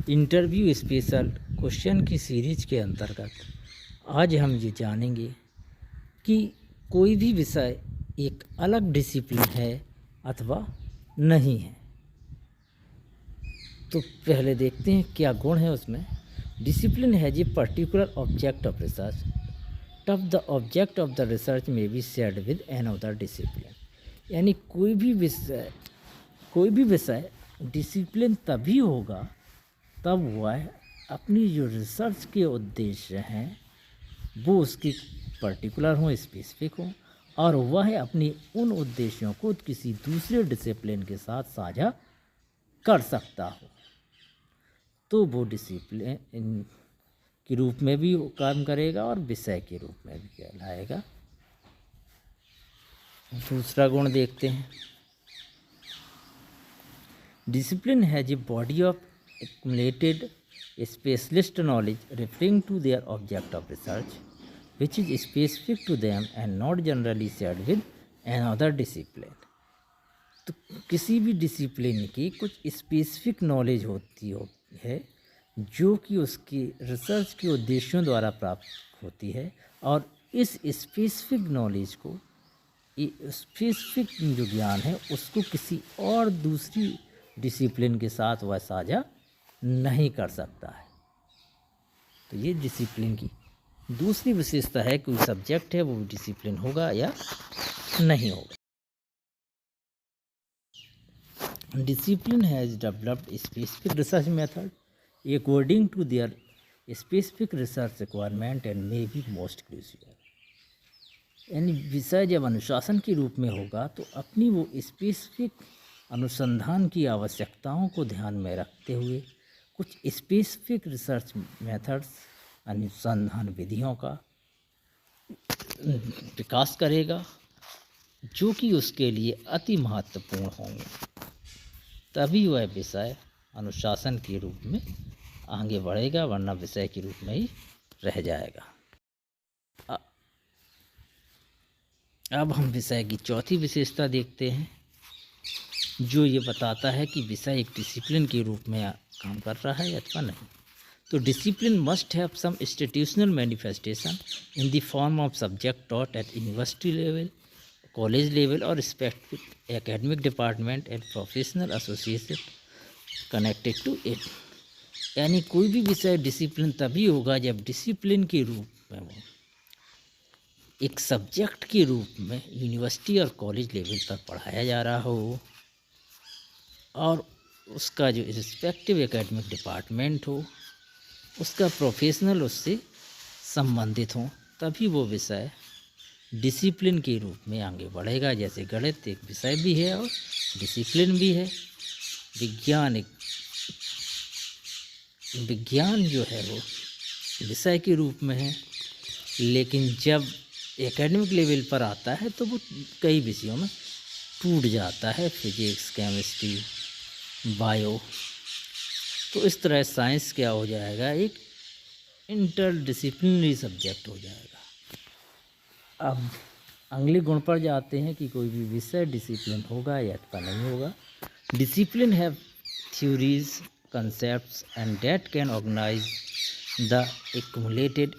Interview special question की series के अंतर्गत आज हम ये जानेंगे कि कोई भी विषय एक अलग डिसिप्लिन है अथवा नहीं है। तो पहले देखते हैं क्या गुण है उसमें। Discipline has a particular object of research तब the object of the research may be shared with another discipline. यानी कोई भी विषय डिसिप्लिन तभी होगा तब वह अपनी जो रिसर्च के उद्देश्य हैं वो उसकी पर्टिकुलर हों, स्पेसिफिक हों, और वह अपनी उन उद्देश्यों को किसी दूसरे डिसिप्लिन के साथ साझा कर सकता हो, तो वो डिसिप्लिन के रूप में भी काम करेगा और विषय के रूप में भी कहलाएगा। दूसरा गुण देखते हैं। Discipline has a body of accumulated specialist knowledge referring to their object of research which is specific to them and not generally shared with another discipline। तो किसी भी डिसिप्लिन की कुछ स्पेसिफिक नॉलेज होती है जो कि उसकी रिसर्च के उद्देश्यों द्वारा प्राप्त होती है, और इस स्पेसिफिक नॉलेज को, स्पेसिफिक जो ज्ञान है उसको किसी और दूसरी डिसिप्लिन के साथ वह साझा नहीं कर सकता है। तो ये डिसिप्लिन की दूसरी विशेषता है। कोई सब्जेक्ट है वो डिसिप्लिन होगा या नहीं होगा। Discipline has developed specific research method according to their specific research requirement and may be most crucial. यानी विषय जब अनुशासन के रूप में होगा तो अपनी वो स्पेसिफिक अनुसंधान की आवश्यकताओं को ध्यान में रखते हुए कुछ स्पेसिफिक रिसर्च मेथड्स, अनुसंधान विधियों का विकास करेगा जो कि उसके लिए अति महत्वपूर्ण होंगे, तभी वह विषय अनुशासन के रूप में आगे बढ़ेगा, वरना विषय के रूप में ही रह जाएगा। अब हम विषय की चौथी विशेषता देखते हैं जो ये बताता है कि विषय एक डिसिप्लिन के रूप में काम कर रहा है अथवा नहीं। तो discipline must have some institutional manifestation in the form of subject taught at university level, college level और respective academic department and professional association connected to it. यानी कोई भी विषय डिसिप्लिन तभी होगा जब डिसिप्लिन के रूप में हो, एक सब्जेक्ट के रूप में यूनिवर्सिटी और कॉलेज लेवल पर पढ़ाया जा रहा हो, और उसका जो रिस्पेक्टिव एकेडमिक डिपार्टमेंट हो, उसका प्रोफेशनल उससे संबंधित हो, तभी वो विषय डिसिप्लिन के रूप में आगे बढ़ेगा। जैसे गणित एक विषय भी है और डिसिप्लिन भी है। विज्ञान जो है वो विषय के रूप में है, लेकिन जब एकेडमिक लेवल पर आता है तो वो कई विषयों में टूट जाता है, फिजिक्स, केमिस्ट्री, बायो। तो इस तरह साइंस क्या हो जाएगा, एक इंटरडिसिप्लिनरी सब्जेक्ट हो जाएगा। अब अगले गुण पर जाते हैं कि कोई भी विषय डिसिप्लिन होगा या अथवा नहीं होगा। Discipline have theories, concepts and that can organise the accumulated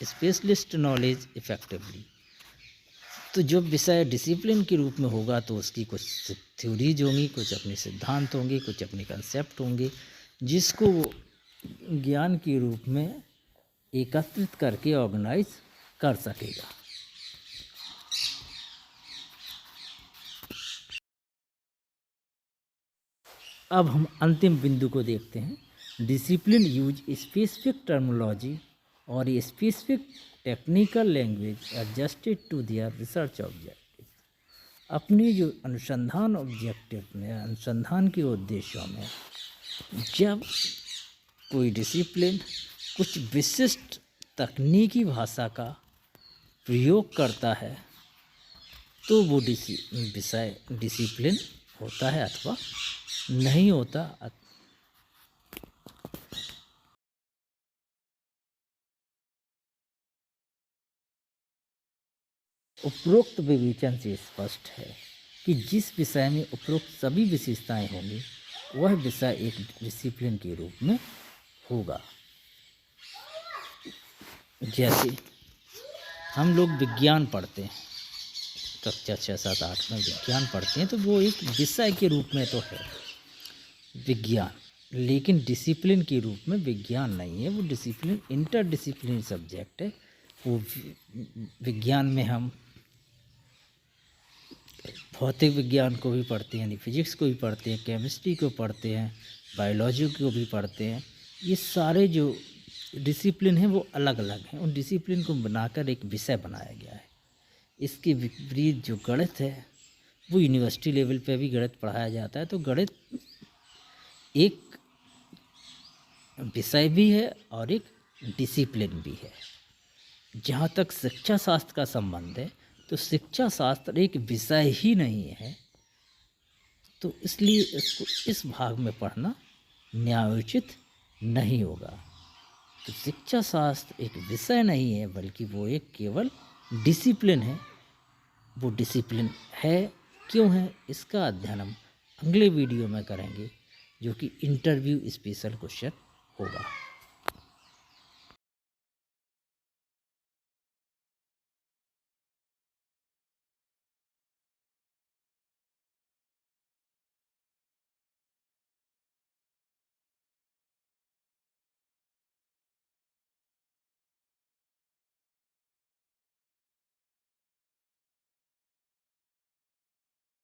specialist knowledge effectively. तो जो विषय डिसिप्लिन के रूप में होगा तो उसकी कुछ थ्योरीज होंगी, कुछ अपने सिद्धांत होंगे, कुछ अपने कंसेप्ट होंगे, जिसको वो ज्ञान के रूप में एकत्रित करके ऑर्गेनाइज कर सकेगा। अब हम अंतिम बिंदु को देखते हैं। डिसिप्लिन यूज स्पेसिफिक टर्मिनोलॉजी और ये specific technical language adjusted to their research objective. अपने जो अनुसंधान ऑब्जेक्टिव में, अनुसंधान के उद्देश्यों में जब कोई डिसिप्लिन कुछ विशिष्ट तकनीकी भाषा का प्रयोग करता है तो वो विषय डिसिप्लिन होता है अथवा नहीं होता। उपरोक्त विवेचन से स्पष्ट है कि जिस विषय में उपरोक्त सभी विशेषताएं होंगी वह विषय एक डिसिप्लिन के रूप में होगा। जैसे हम लोग विज्ञान पढ़ते हैं, कक्षा 6, 7, 8 में विज्ञान पढ़ते हैं, तो वो एक विषय के रूप में तो है विज्ञान, लेकिन डिसिप्लिन के रूप में विज्ञान नहीं है। वो डिसिप्लिन इंटरडिसिप्लिन सब्जेक्ट है। वो विज्ञान में हम भौतिक विज्ञान को भी पढ़ते हैं, यानी फिजिक्स को भी पढ़ते हैं, केमिस्ट्री को पढ़ते हैं, बायोलॉजी को भी पढ़ते हैं। ये सारे जो डिसिप्लिन हैं वो अलग अलग हैं। उन डिसिप्लिन को बनाकर एक विषय बनाया गया है। इसके विपरीत जो गणित है वो यूनिवर्सिटी लेवल पे भी गणित पढ़ाया जाता है। तो गणित एक विषय भी है और एक डिसिप्लिन भी है। जहाँ तक शिक्षा शास्त्र का संबंध है, तो शिक्षा शास्त्र एक विषय ही नहीं है, तो इसलिए इसको इस भाग में पढ़ना न्यायोचित नहीं होगा। तो शिक्षा शास्त्र एक विषय नहीं है, बल्कि वो एक केवल डिसिप्लिन है। वो डिसिप्लिन है क्यों है, इसका अध्ययन हम अगले वीडियो में करेंगे, जो कि इंटरव्यू स्पेशल क्वेश्चन होगा।